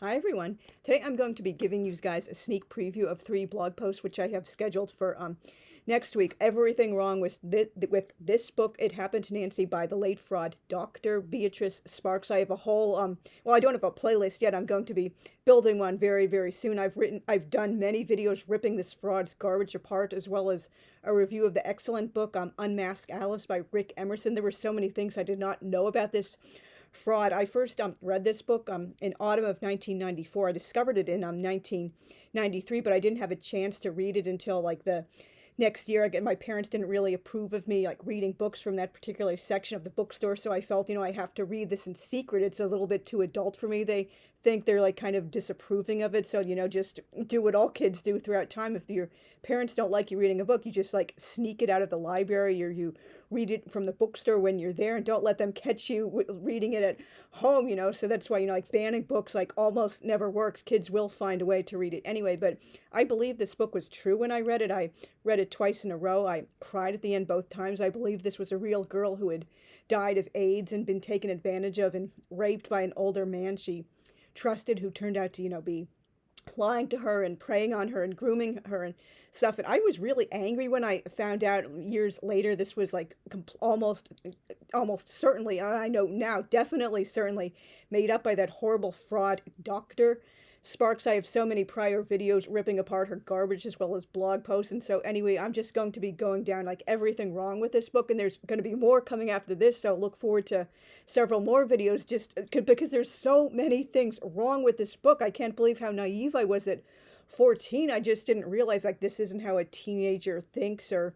Hi everyone. Today I'm going to be giving you guys a sneak preview of 3 blog posts which I have scheduled for next week. Everything wrong with this book, It Happened to Nancy by the late fraud Dr. Beatrice Sparks. I have a whole well, I don't have a playlist yet. I'm going to be building one very soon. I've done many videos ripping this fraud's garbage apart, as well as a review of the excellent book Unmask Alice by Rick Emerson. There were so many things I did not know about this fraud. I first read this book in autumn of 1994. I discovered it in 1993, but I didn't have a chance to read it until like the next year. Again, my parents didn't really approve of me like reading books from that particular section of the bookstore, so I felt, I have to read this in secret. It's a little bit too adult for me. They think they're like kind of disapproving of it, so just do what all kids do throughout time. If your parents don't like you reading a book, you just like sneak it out of the library, or you read it from the bookstore when you're there, and don't let them catch you reading it at home. So that's why like banning books like almost never works. Kids will find a way to read it anyway. But I believe this book was true when I read it. I read it twice in a row. I cried at the end both times. I believe this was a real girl who had died of AIDS and been taken advantage of and raped by an older man she trusted, who turned out to be lying to her and preying on her and grooming her and stuff. And I was really angry when I found out years later this was like almost certainly, I know now, definitely certainly made up by that horrible fraud Dr. Sparks. I have so many prior videos ripping apart her garbage, as well as blog posts. And so anyway, I'm just going to be going down like everything wrong with this book, and there's going to be more coming after this, so look forward to several more videos, just because there's so many things wrong with this book. I can't believe how naive I was at 14. I just didn't realize like this isn't how a teenager thinks or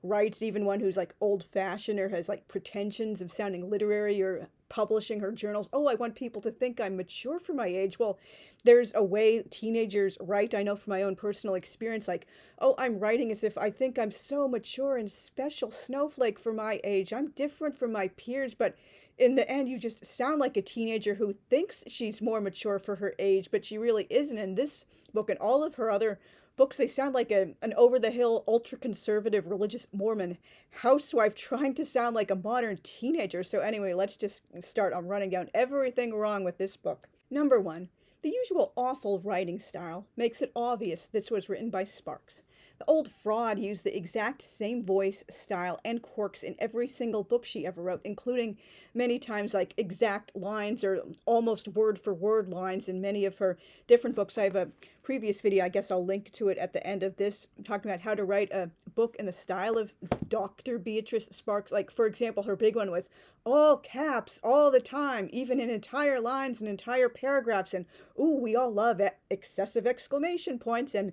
writes, even one who's like old-fashioned or has like pretensions of sounding literary or publishing her journals. Oh, I want people to think I'm mature for my age. Well, there's a way teenagers write. I know from my own personal experience, like, oh, I'm writing as if I think I'm so mature and special snowflake for my age. I'm different from my peers, but in the end, you just sound like a teenager who thinks she's more mature for her age, but she really isn't. In this book and all of her other books, they sound like an over-the-hill, ultra-conservative, religious Mormon housewife trying to sound like a modern teenager. So anyway, let's just start on running down everything wrong with this book. Number 1, the usual awful writing style makes it obvious this was written by Sparks. The old fraud used the exact same voice, style, and quirks in every single book she ever wrote, including many times like exact lines or almost word-for-word lines in many of her different books. I have a previous video, I guess I'll link to it at the end of this, talking about how to write a book in the style of Dr. Beatrice Sparks. Like, for example, her big one was all caps all the time, even in entire lines and entire paragraphs, and ooh, we all love excessive exclamation points and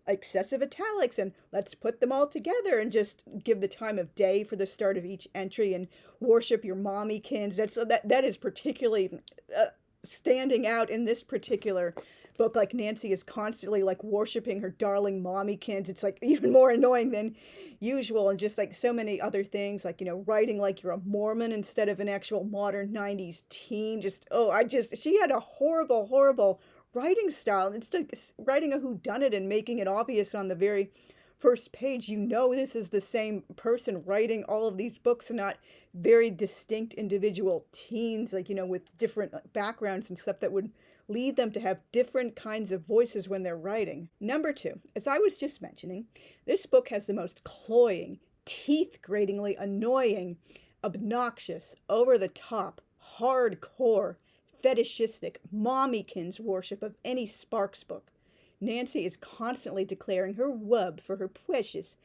excessive italics, and let's put them all together and just give the time of day for the start of each entry and worship your mommykins. That is particularly standing out in this particular book. Like, Nancy is constantly like worshiping her darling mommykins. It's like even more annoying than usual. And just like so many other things, like writing like you're a Mormon instead of an actual modern 90s teen. She had a horrible writing style. Instead of writing a whodunit and making it obvious on the very first page, this is the same person writing all of these books, and not very distinct individual teens, like, with different backgrounds and stuff that would lead them to have different kinds of voices when they're writing. Number 2, as I was just mentioning, this book has the most cloying, teeth-gratingly annoying, obnoxious, over-the-top, hardcore, fetishistic, mommykins worship of any Sparks book. Nancy is constantly declaring her wub for her precious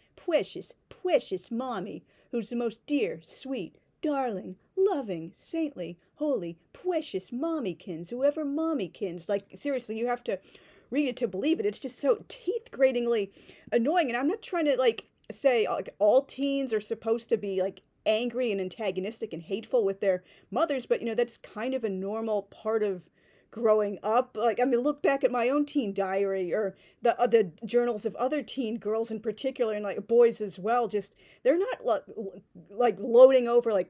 mommy, who's the most dear, sweet, darling, loving, saintly, holy, precious mommykins, whoever mommykins. Like, seriously, you have to read it to believe it. It's just so teeth-gratingly annoying. And I'm not trying to, like, say, like, all teens are supposed to be, like, angry and antagonistic and hateful with their mothers, but that's kind of a normal part of growing up. Like, I mean, look back at my own teen diary, or the journals of other teen girls in particular, and like boys as well. Just, they're not like loading over, like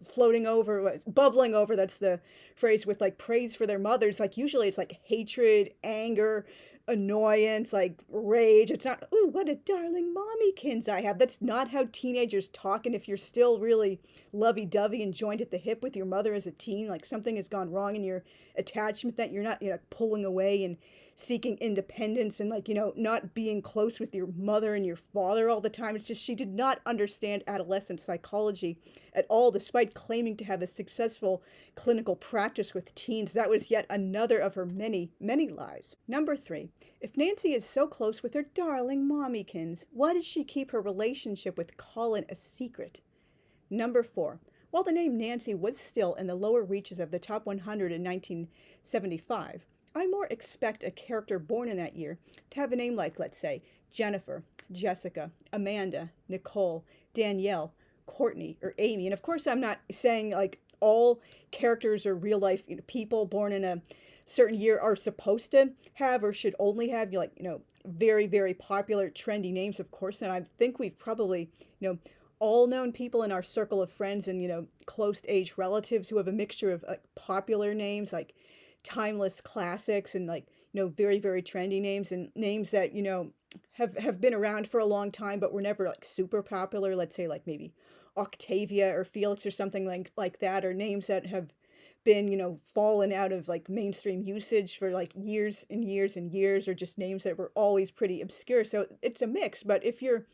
floating over, bubbling over, that's the phrase, with like praise for their mothers. Like, usually it's like hatred, anger, annoyance, like rage. It's not, ooh, what a darling mommykins I have. That's not how teenagers talk. And if you're still really lovey-dovey and joined at the hip with your mother as a teen, like something has gone wrong in your attachment, that you're not, pulling away and seeking independence and, like, not being close with your mother and your father all the time. It's just she did not understand adolescent psychology at all, despite claiming to have a successful clinical practice with teens. That was yet another of her many, many lies. Number 3, if Nancy is so close with her darling mommykins, why does she keep her relationship with Collin a secret? Number 4, while the name Nancy was still in the lower reaches of the top 100 in 1975, I more expect a character born in that year to have a name like, let's say, Jennifer, Jessica, Amanda, Nicole, Danielle, Courtney, or Amy. And of course, I'm not saying like all characters or real life people born in a certain year are supposed to have or should only have very, very popular trendy names, of course. And I think we've probably all known people in our circle of friends and close age relatives who have a mixture of popular names like timeless classics and very, very trendy names and names that have been around for a long time but were never like super popular. Let's say like maybe Octavia or Felix or something like that, or names that have been fallen out of like mainstream usage for like years and years and years, or just names that were always pretty obscure. So it's a mix. But if you're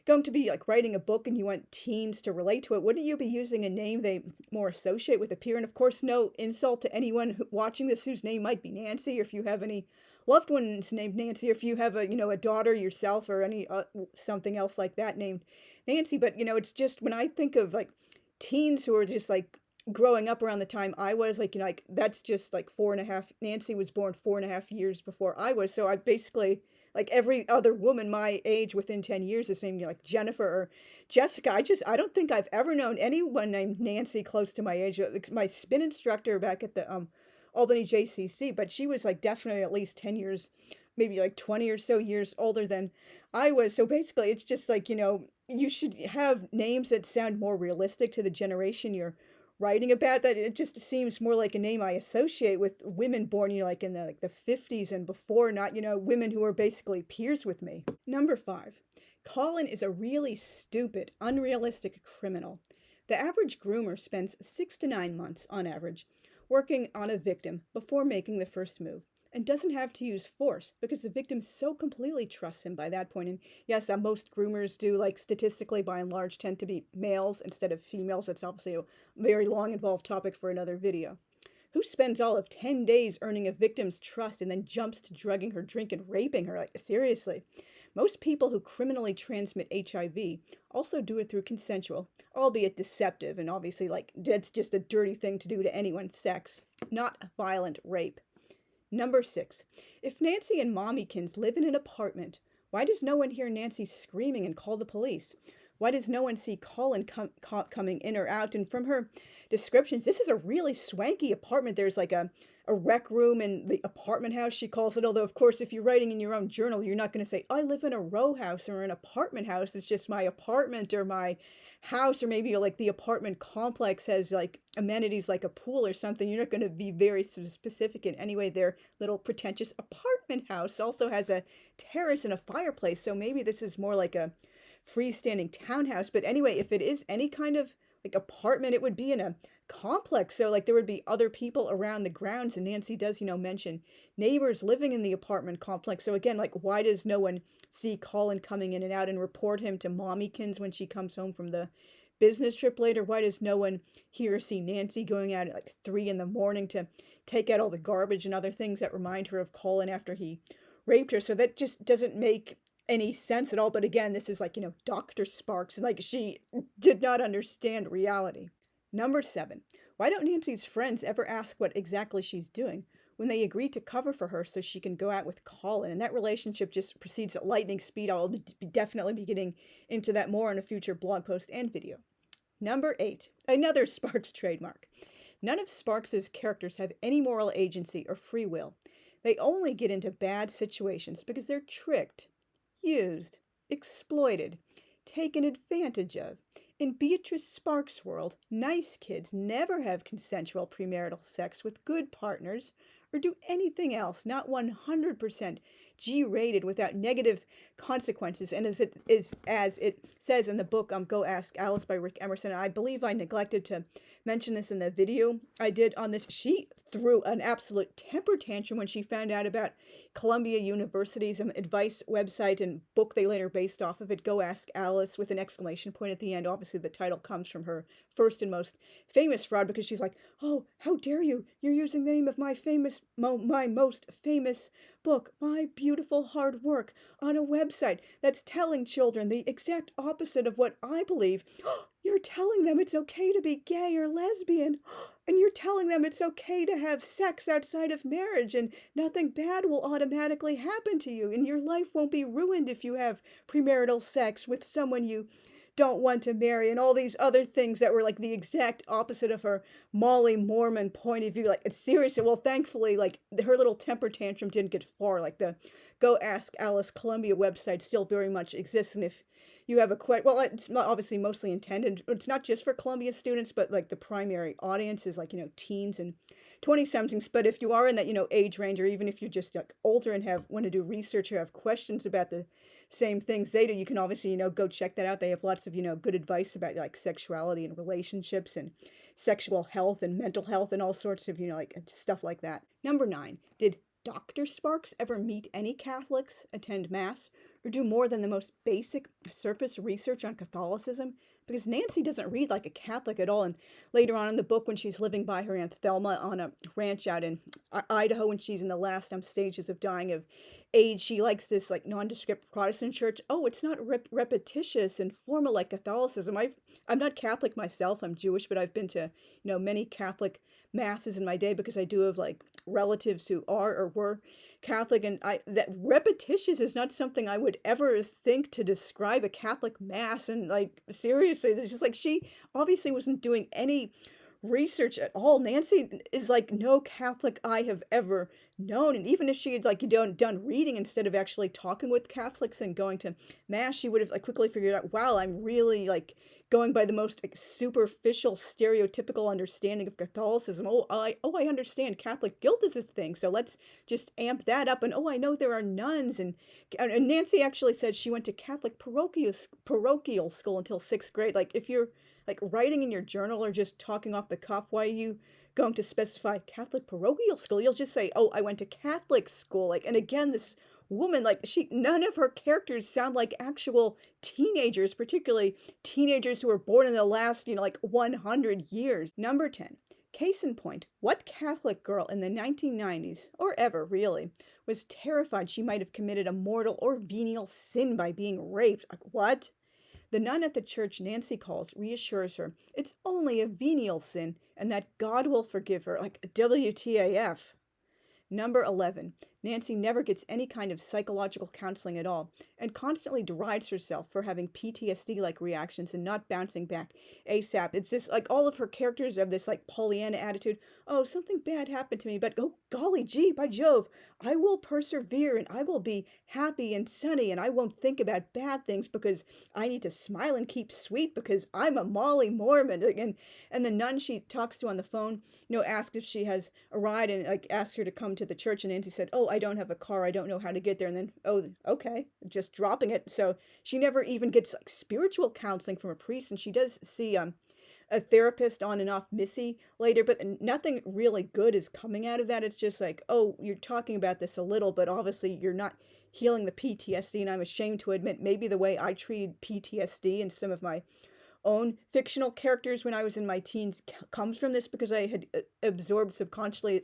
going to be like writing a book and you want teens to relate to it, wouldn't you be using a name they more associate with a peer? And of course, no insult to anyone watching this whose name might be Nancy, or if you have any loved ones named Nancy, or if you have a daughter yourself, or any something else like that named Nancy. But it's just when I think of like teens who are just like growing up around the time I was, like that's just like 4.5. Nancy was born 4.5 years before I was, so I basically, like every other woman my age within 10 years is named like Jennifer or Jessica. I don't think I've ever known anyone named Nancy close to my age. My spin instructor back at the Albany JCC, but she was like definitely at least 10 years, maybe like 20 or so years older than I was. So basically it's just like, you should have names that sound more realistic to the generation you're writing about. That it just seems more like a name I associate with women born like in the 50s and before, not women who are basically peers with me. Number 5, Collin is a really stupid, unrealistic criminal. The average groomer spends 6 to 9 months on average working on a victim before making the first move, and doesn't have to use force because the victim so completely trusts him by that point. And yes, most groomers do, like statistically by and large, tend to be males instead of females. That's obviously a very long, involved topic for another video. Who spends all of 10 days earning a victim's trust and then jumps to drugging her drink and raping her? Like, seriously. Most people who criminally transmit HIV also do it through consensual, albeit deceptive, and obviously, like, that's just a dirty thing to do to anyone, sex, not violent rape. Number 6, if Nancy and Mommykins live in an apartment, why does no one hear Nancy screaming and call the police? Why does no one see Collin coming in or out? And from her descriptions, this is a really swanky apartment. There's like a rec room in the apartment house, she calls it. Although, of course, if you're writing in your own journal, you're not going to say, I live in a row house or an apartment house. It's just my apartment or my house, or maybe like the apartment complex has like amenities like a pool or something. You're not going to be very specific in any way. Their little pretentious apartment house also has a terrace and a fireplace. So maybe this is more like a freestanding townhouse. But anyway, if it is any kind of like apartment, it would be in a complex. So like there would be other people around the grounds. And Nancy does, mention neighbors living in the apartment complex. So again, like, why does no one see Collin coming in and out and report him to Mommykins when she comes home from the business trip later? Why does no one hear or see Nancy going out at like 3 a.m. to take out all the garbage and other things that remind her of Collin after he raped her? So that just doesn't make any sense at all. But again, this is like, Dr. Sparks, and like she did not understand reality. Number 7, why don't Nancy's friends ever ask what exactly she's doing when they agree to cover for her so she can go out with Collin? And that relationship just proceeds at lightning speed. I'll definitely be getting into that more in a future blog post and video. Number 8, another Sparks trademark. None of Sparks's characters have any moral agency or free will. They only get into bad situations because they're tricked, used, exploited, taken advantage of. In Beatrice Sparks' world, nice kids never have consensual premarital sex with good partners or do anything else not 100% G-rated without negative consequences. And as it says in the book, Go Ask Alice by Rick Emerson, and I believe I neglected to mention this in the video I did on this, she threw an absolute temper tantrum when she found out about Columbia University's advice website and book they later based off of it, Go Ask Alice, with an exclamation point at the end. Obviously, the title comes from her first and most famous fraud, because she's like, oh, how dare you? You're using the name of my most famous book, My Beautiful Hard Work, on a website that's telling children the exact opposite of what I believe. You're telling them it's okay to be gay or lesbian, and you're telling them it's okay to have sex outside of marriage, and nothing bad will automatically happen to you, and your life won't be ruined if you have premarital sex with someone you don't want to marry, and all these other things that were like the exact opposite of her Molly Mormon point of view. Like, it's seriously, well, thankfully, like, her little temper tantrum didn't get far. Like, the Go Ask Alice Columbia website still very much exists, and if you have a question, well, it's obviously mostly intended, it's not just for Columbia students, but like the primary audience is like, teens and 20-somethings. But if you are in that, age range, or even if you're just like older and want to do research or have questions about the same things they do, you can obviously, go check that out. They have lots of, good advice about like sexuality and relationships and sexual health and mental health and all sorts of, like stuff like that. Number 9, did Dr. Sparks ever meet any Catholics, attend Mass, or do more than the most basic surface research on Catholicism? Because Nancy doesn't read like a Catholic at all. And later on in the book, when she's living by her Aunt Thelma on a ranch out in Idaho, and she's in the last stages of dying of age, she likes this like nondescript Protestant church. Oh, it's not repetitious and formal like Catholicism. I'm not Catholic myself. I'm Jewish, but I've been to many Catholic masses in my day because I do have like relatives who are or were Catholic, and that repetitious is not something I would ever think to describe a Catholic mass. And like, seriously, it's just like, she obviously wasn't doing any research at all. Nancy is like no Catholic I have ever known, and even if she had like done reading instead of actually talking with Catholics and going to Mass, she would have like quickly figured out, wow, I'm really like going by the most like, superficial, stereotypical understanding of Catholicism. I understand Catholic guilt is a thing, so let's just amp that up. And I know there are nuns, and Nancy actually said she went to Catholic parochial school until 6th grade. Like, if you're like writing in your journal or just talking off the cuff, why are you going to specify Catholic parochial school? You'll just say, I went to Catholic school. Like, and again, this woman, like, none of her characters sound like actual teenagers, particularly teenagers who were born in the last, like 100 years. Number 10. Case in point, what Catholic girl in the 1990s, or ever really, was terrified she might have committed a mortal or venial sin by being raped? Like, what? The nun at the church Nancy calls reassures her it's only a venial sin and that God will forgive her. Like, WTAF. Number 11. Nancy never gets any kind of psychological counseling at all, and constantly derides herself for having PTSD-like reactions and not bouncing back ASAP. It's just like all of her characters have this like Pollyanna attitude. Oh, something bad happened to me, but oh golly gee, by Jove, I will persevere and I will be happy and sunny and I won't think about bad things because I need to smile and keep sweet because I'm a Molly Mormon. And the nun she talks to on the phone, asks if she has a ride and like asks her to come to the church, and Nancy said, I don't have a car, I don't know how to get there. And then, okay, just dropping it. So she never even gets like spiritual counseling from a priest, and she does see a therapist on and off, Missy, later, but nothing really good is coming out of that. It's just like, you're talking about this a little, but obviously you're not healing the PTSD. And I'm ashamed to admit, maybe the way I treated PTSD and some of my own fictional characters when I was in my teens comes from this, because I had absorbed subconsciously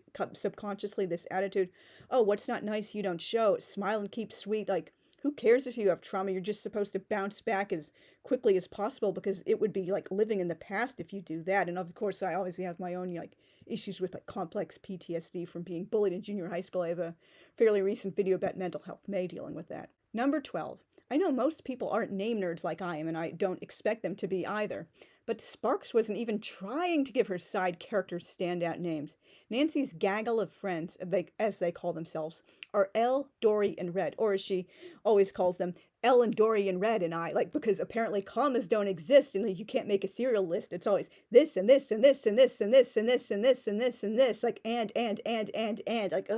this attitude. What's not nice you don't show. Smile and keep sweet. Like, who cares if you have trauma? You're just supposed to bounce back as quickly as possible, because it would be like living in the past if you do that. And of course, I obviously have my own like issues with like complex PTSD from being bullied in junior high school. I have a fairly recent video about mental health May dealing with that. Number 12. I know most people aren't name nerds like I am, and I don't expect them to be either. But Sparks wasn't even trying to give her side characters standout names. Nancy's gaggle of friends, as they call themselves, are Elle, Dory, and Red, or as she always calls them, Ellen, Dorian, Red, and I, like, because apparently commas don't exist and like, you can't make a serial list. It's always this and this and this and this and this and this and this and this and this, like, and, like,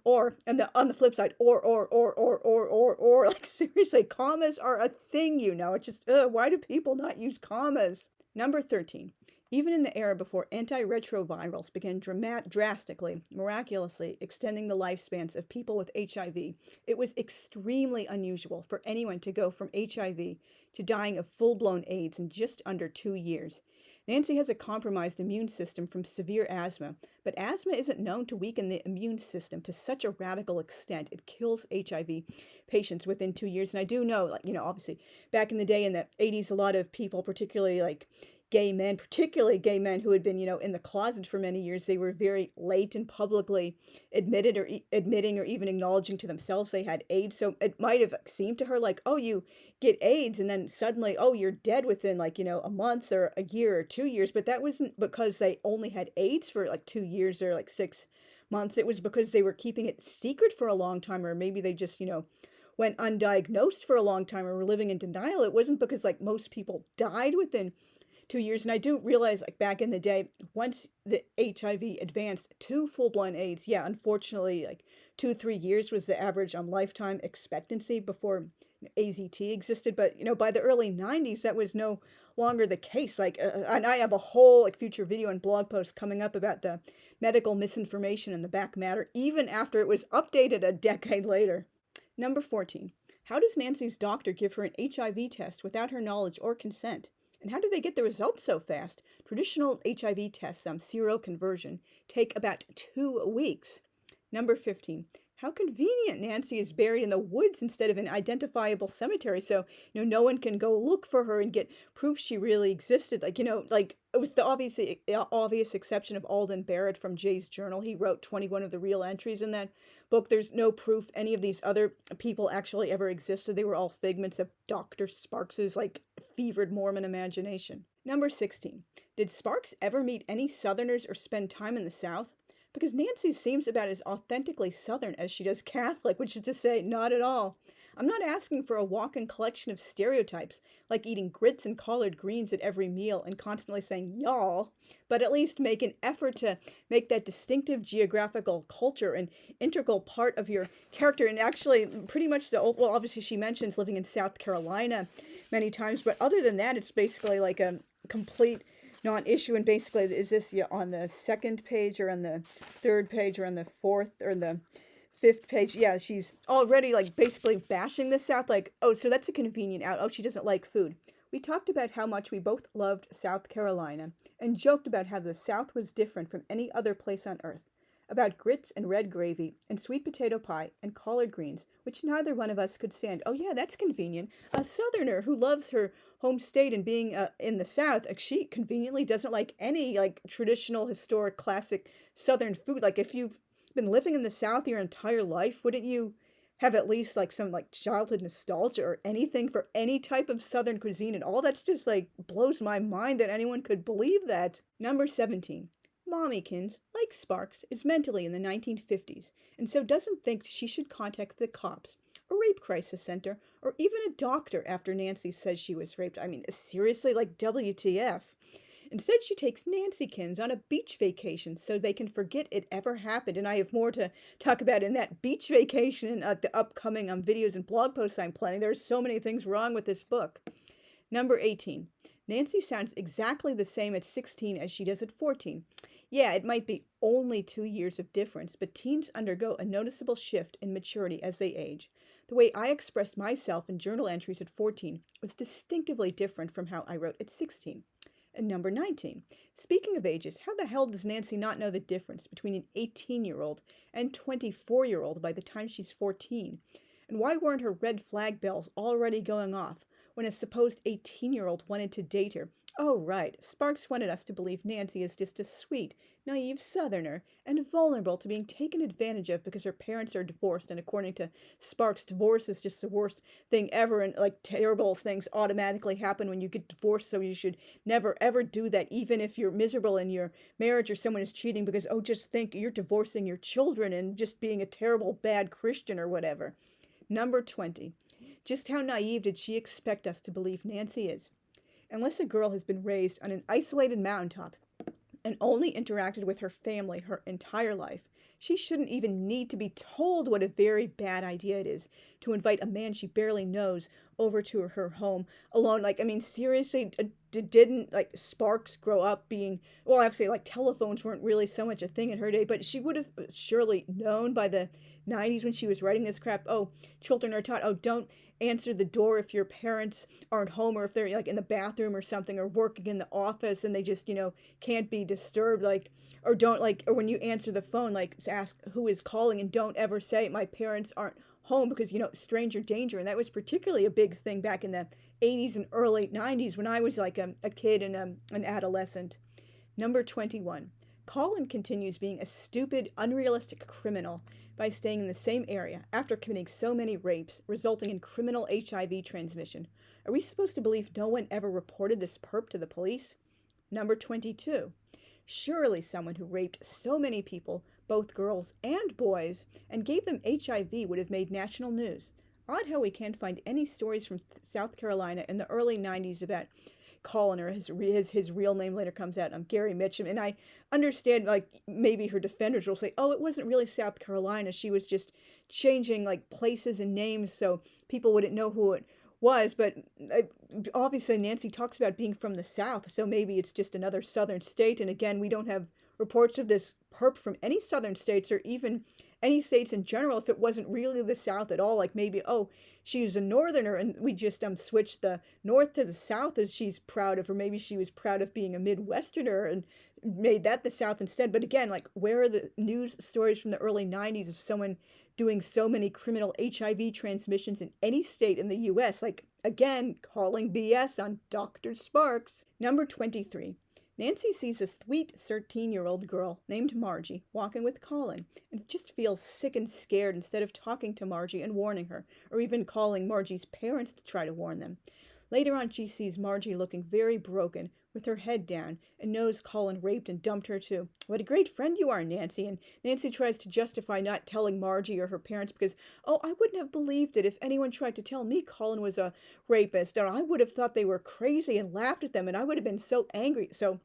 or, and on the flip side, or, like, seriously, commas are a thing, you know. It's just, why do people not use commas? Number 13. Even in the era before antiretrovirals began drastically, miraculously extending the lifespans of people with HIV, it was extremely unusual for anyone to go from HIV to dying of full-blown AIDS in just under 2 years. Nancy has a compromised immune system from severe asthma, but asthma isn't known to weaken the immune system to such a radical extent it kills HIV patients within 2 years. And I do know, like, you know, obviously back in the day in the 80s, a lot of people, particularly like particularly gay men who had been, you know, in the closet for many years, they were very late in publicly admitting or even acknowledging to themselves they had AIDS. So it might have seemed to her like, oh, you get AIDS and then suddenly, oh, you're dead within like, you know, a month or a year or 2 years. But that wasn't because they only had AIDS for like 2 years or like 6 months. It was because they were keeping it secret for a long time, or maybe they just, you know, went undiagnosed for a long time or were living in denial. It wasn't because like most people died within 2 years. And I do realize, like, back in the day, once the HIV advanced to full-blown AIDS, yeah, unfortunately, like 2-3 years was the average lifetime expectancy before AZT existed. But, you know, by the early 90s, that was no longer the case. Like, and I have a whole like future video and blog post coming up about the medical misinformation in the back matter, even after it was updated a decade later. Number 14. How does Nancy's doctor give her an HIV test without her knowledge or consent? And how do they get the results so fast? Traditional HIV tests, seroconversion, take about 2 weeks. Number 15. How convenient Nancy is buried in the woods instead of an identifiable cemetery, so, you know, no one can go look for her and get proof she really existed. Like, you know, like, with the obvious exception of Alden Barrett from Jay's Journal. He wrote 21 of the real entries in that book. There's no proof any of these other people actually ever existed. They were all figments of Dr. Sparks's, like, fevered Mormon imagination. Number 16. Did Sparks ever meet any Southerners or spend time in the South? Because Nancy seems about as authentically Southern as she does Catholic, which is to say, not at all. I'm not asking for a walking collection of stereotypes, like eating grits and collard greens at every meal and constantly saying y'all, but at least make an effort to make that distinctive geographical culture an integral part of your character. And actually, pretty much well, obviously she mentions living in South Carolina many times, but other than that, it's basically like a complete non-issue. And basically, is this on the second page or on the third page or on the fourth or the fifth page? Yeah, she's already like basically bashing the South, like, oh, so that's a convenient out. Oh, she doesn't like food. We talked about how much we both loved South Carolina and joked about how the South was different from any other place on earth, about grits and red gravy and sweet potato pie and collard greens, which neither one of us could stand. Oh yeah, that's convenient. A Southerner who loves her home state and being in the South, she conveniently doesn't like any like traditional, historic, classic Southern food. Like, if you've been living in the South your entire life, wouldn't you have at least like some like childhood nostalgia or anything for any type of Southern cuisine at all? That's just like blows my mind that anyone could believe that. Number 17. Mommykins, like Sparks, is mentally in the 1950s, and so doesn't think she should contact the cops, a rape crisis center, or even a doctor after Nancy says she was raped. I mean, seriously, like, WTF? Instead, she takes Nancykins on a beach vacation so they can forget it ever happened. And I have more to talk about in that beach vacation and the upcoming videos and blog posts I'm planning. There's so many things wrong with this book. Number 18. Nancy sounds exactly the same at 16 as she does at 14. Yeah, it might be only 2 years of difference, but teens undergo a noticeable shift in maturity as they age. The way I expressed myself in journal entries at 14 was distinctively different from how I wrote at 16. And number 19. Speaking of ages, how the hell does Nancy not know the difference between an 18-year-old and 24-year-old by the time she's 14? And why weren't her red flag bells already going off when a supposed 18-year-old wanted to date her? Oh, right. Sparks wanted us to believe Nancy is just a sweet, naive Southerner and vulnerable to being taken advantage of because her parents are divorced. And according to Sparks, divorce is just the worst thing ever. And like terrible things automatically happen when you get divorced. So you should never, ever do that, even if you're miserable in your marriage or someone is cheating, because, oh, just think you're divorcing your children and just being a terrible, bad Christian or whatever. Number 20. Just how naive did she expect us to believe Nancy is? Unless a girl has been raised on an isolated mountaintop and only interacted with her family her entire life, she shouldn't even need to be told what a very bad idea it is to invite a man she barely knows over to her home alone. Like, I mean, seriously, didn't like Sparks grow up being, well, obviously, like telephones weren't really so much a thing in her day, but she would have surely known by the 90s when she was writing this crap. Oh, children are taught, oh, don't answer the door if your parents aren't home, or if they're like in the bathroom or something, or working in the office and they just, can't be disturbed. Like, or don't like, or when you answer the phone, like ask who is calling, and don't ever say my parents aren't home, because stranger danger. And that was particularly a big thing back in the 80s and early 90s when I was like a kid and an adolescent. Number 21. Collin continues being a stupid, unrealistic criminal by staying in the same area after committing so many rapes, resulting in criminal HIV transmission. Are we supposed to believe no one ever reported this perp to the police? Number 22. Surely someone who raped so many people, both girls and boys, and gave them HIV would have made national news. Odd how we can't find any stories from South Carolina in the early 90s about Collin, or his real name later comes out, Gary Mitchum. And I understand, like, maybe her defenders will say, oh, it wasn't really South Carolina. She was just changing, like, places and names so people wouldn't know who it was. But obviously Nancy talks about being from the South, so maybe it's just another southern state. And again, we don't have reports of this perp from any southern states, or even any states in general, if it wasn't really the South at all. Like maybe, oh, she's a northerner and we just switched the north to the South as she's proud of, or maybe she was proud of being a Midwesterner and made that the South instead. But again, like, where are the news stories from the early 90s of someone doing so many criminal HIV transmissions in any state in the US? Like, again, calling BS on Dr. Sparks. Number 23. Nancy sees a sweet 13-year-old girl named Margie walking with Collin and just feels sick and scared instead of talking to Margie and warning her, or even calling Margie's parents to try to warn them. Later on, she sees Margie looking very broken, with her head down, and knows Collin raped and dumped her too. What a great friend you are, Nancy. And Nancy tries to justify not telling Margie or her parents because, oh, I wouldn't have believed it if anyone tried to tell me Collin was a rapist, or I would have thought they were crazy and laughed at them, and I would have been so angry. So,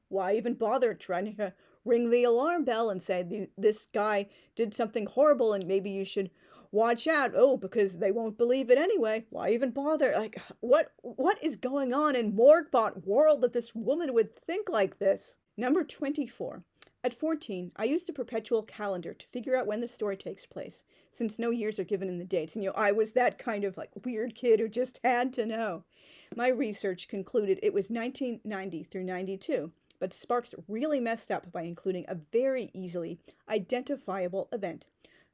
why even bother trying to ring the alarm bell and say, this guy did something horrible and maybe you should watch out. Oh, because they won't believe it anyway. Why even bother? Like, what is going on in Morgbot world that this woman would think like this? Number 24. At 14, I used a perpetual calendar to figure out when the story takes place, since no years are given in the dates. And, I was that kind of like weird kid who just had to know. My research concluded it was 1990 through 92. But Sparks really messed up by including a very easily identifiable event.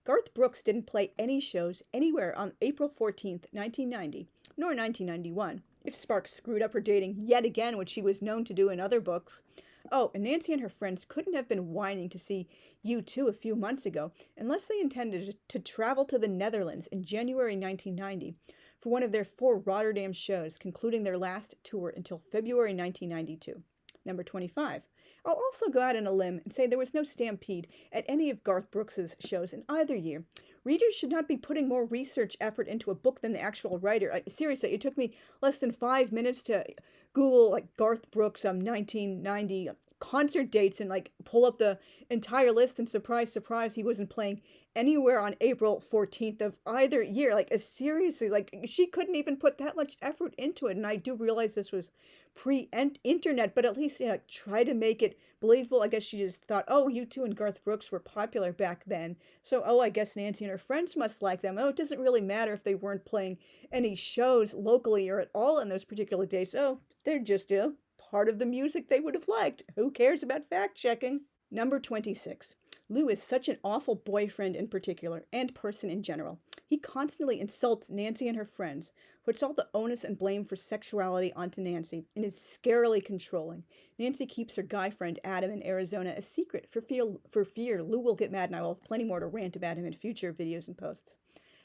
Garth Brooks didn't play any shows anywhere on April 14th, 1990, nor 1991, if Sparks screwed up her dating yet again, which she was known to do in other books. Oh, and Nancy and her friends couldn't have been whining to see U2 a few months ago, unless they intended to travel to the Netherlands in January 1990 for one of their 4 Rotterdam shows, concluding their last tour until February 1992. Number 25. I'll also go out on a limb and say there was no stampede at any of Garth Brooks's shows in either year. Readers should not be putting more research effort into a book than the actual writer. Seriously, it took me less than 5 minutes to Google like Garth Brooks 1990 concert dates and like pull up the entire list, and surprise, surprise, he wasn't playing anywhere on April 14th of either year. Like, seriously, like, she couldn't even put that much effort into it. And I do realize this was pre-internet, but at least try to make it believable. I guess she just thought, oh, U2 and Garth Brooks were popular back then, so I guess Nancy and her friends must like them. Oh, it doesn't really matter if they weren't playing any shows locally or at all on those particular days. Oh, they're just part of the music they would have liked. Who cares about fact checking? Number 26. Lou is such an awful boyfriend in particular, and person in general. He constantly insults Nancy and her friends, puts all the onus and blame for sexuality onto Nancy, and is scarily controlling. Nancy keeps her guy friend Adam in Arizona a secret for fear Lou will get mad, and I will have plenty more to rant about him in future videos and posts.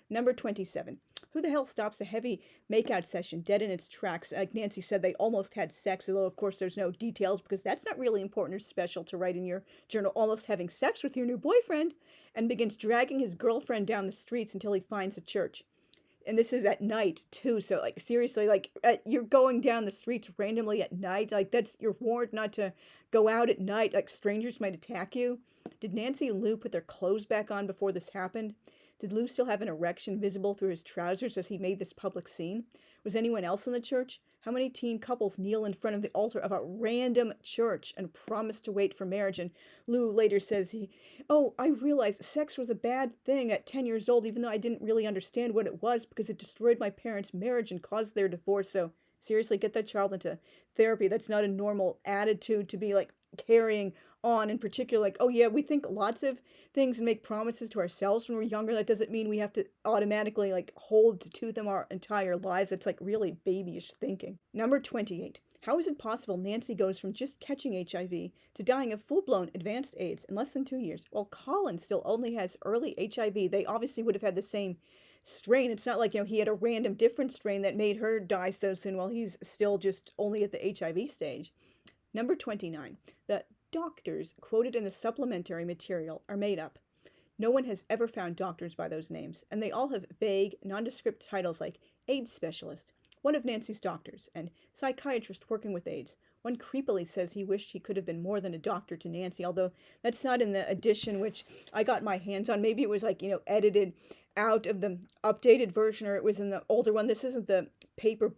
Number 27. Who the hell stops a heavy makeout session dead in its tracks? Like Nancy said, they almost had sex, although of course there's no details because that's not really important or special to write in your journal. Almost having sex with your new boyfriend, and begins dragging his girlfriend down the streets until he finds a church. And this is at night too, so like seriously, like you're going down the streets randomly at night, like you're warned not to go out at night, like strangers might attack you. Did Nancy and Lou put their clothes back on before this happened? Did Lou still have an erection visible through his trousers as he made this public scene? Was anyone else in the church? How many teen couples kneel in front of the altar of a random church and promise to wait for marriage? And Lou later says oh, I realized sex was a bad thing at 10 years old, even though I didn't really understand what it was because it destroyed my parents' marriage and caused their divorce. So seriously, get that child into therapy. That's not a normal attitude to be like carrying on, in particular. Like, oh yeah, we think lots of things and make promises to ourselves when we're younger. That doesn't mean we have to automatically like hold to them our entire lives. It's like really babyish thinking. Number 28. How is it possible Nancy goes from just catching HIV to dying of full-blown advanced AIDS in less than 2 years, while Collin still only has early HIV? They obviously would have had the same strain. It's not like, he had a random different strain that made her die so soon while he's still just only at the HIV stage. Number 29. The doctors quoted in the supplementary material are made up. No one has ever found doctors by those names, and they all have vague, nondescript titles like AIDS specialist, one of Nancy's doctors, and psychiatrist working with AIDS. One creepily says he wished he could have been more than a doctor to Nancy, although that's not in the edition which I got my hands on. Maybe it was like, edited out of the updated version, or it was in the older one. This isn't the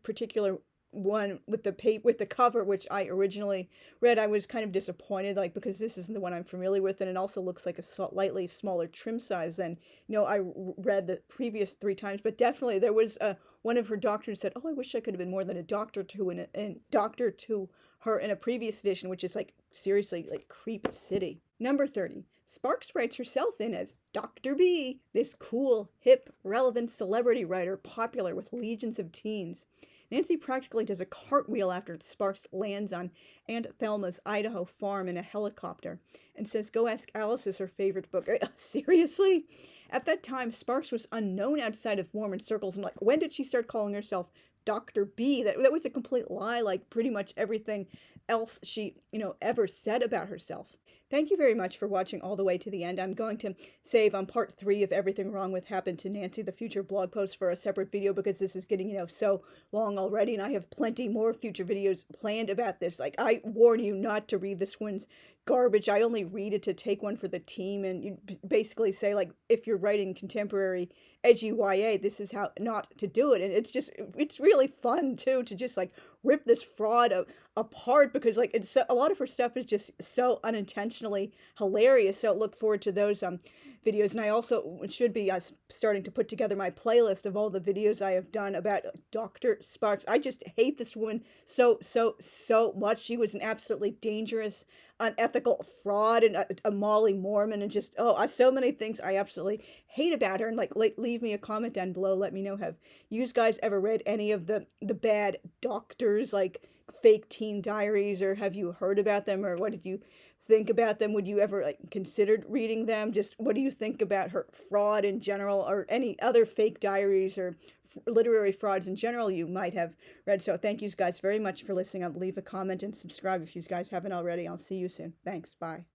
particular one with the cover which I originally read. I was kind of disappointed, like, because this isn't the one I'm familiar with, and it also looks like a slightly smaller trim size than I read the previous 3 times. But definitely there was one of her doctors said, oh, I wish I could have been more than a doctor to her in a previous edition, which is like seriously like creep city. Number 30. Sparks writes herself in as Dr. B, this cool, hip, relevant celebrity writer popular with legions of teens. Nancy practically does a cartwheel after Sparks lands on Aunt Thelma's Idaho farm in a helicopter and says, go ask Alice is her favorite book. Seriously? At that time, Sparks was unknown outside of Mormon circles. And like, when did she start calling herself Dr. B? That was a complete lie, like pretty much everything else she, ever said about herself. Thank you very much for watching all the way to the end. I'm going to save on part 3 of Everything Wrong with Happened to Nancy, the future blog post, for a separate video, because this is getting, so long already, and I have plenty more future videos planned about this. Like, I warn you not to read this one's garbage. I only read it to take one for the team, and you basically say, like, if you're writing contemporary edgy YA, this is how not to do it. And it's really fun too to just like rip this fraud apart, because like a lot of her stuff is just so unintentionally hilarious. So look forward to those videos. And I also should be starting to put together my playlist of all the videos I have done about Dr. Sparks. I just hate this woman so much. She was an absolutely dangerous, unethical fraud and a Molly Mormon, and just so many things I absolutely hate about her. And like leave me a comment down below. Let me know, have you guys ever read any of the bad doctors, like fake teen diaries, or have you heard about them, or what did you think about them? Would you ever like considered reading them? Just what do you think about her fraud in general, or any other fake diaries or literary frauds in general you might have read? So thank you guys very much for listening. Leave a comment and subscribe if you guys haven't already. I'll see you soon. Thanks. Bye.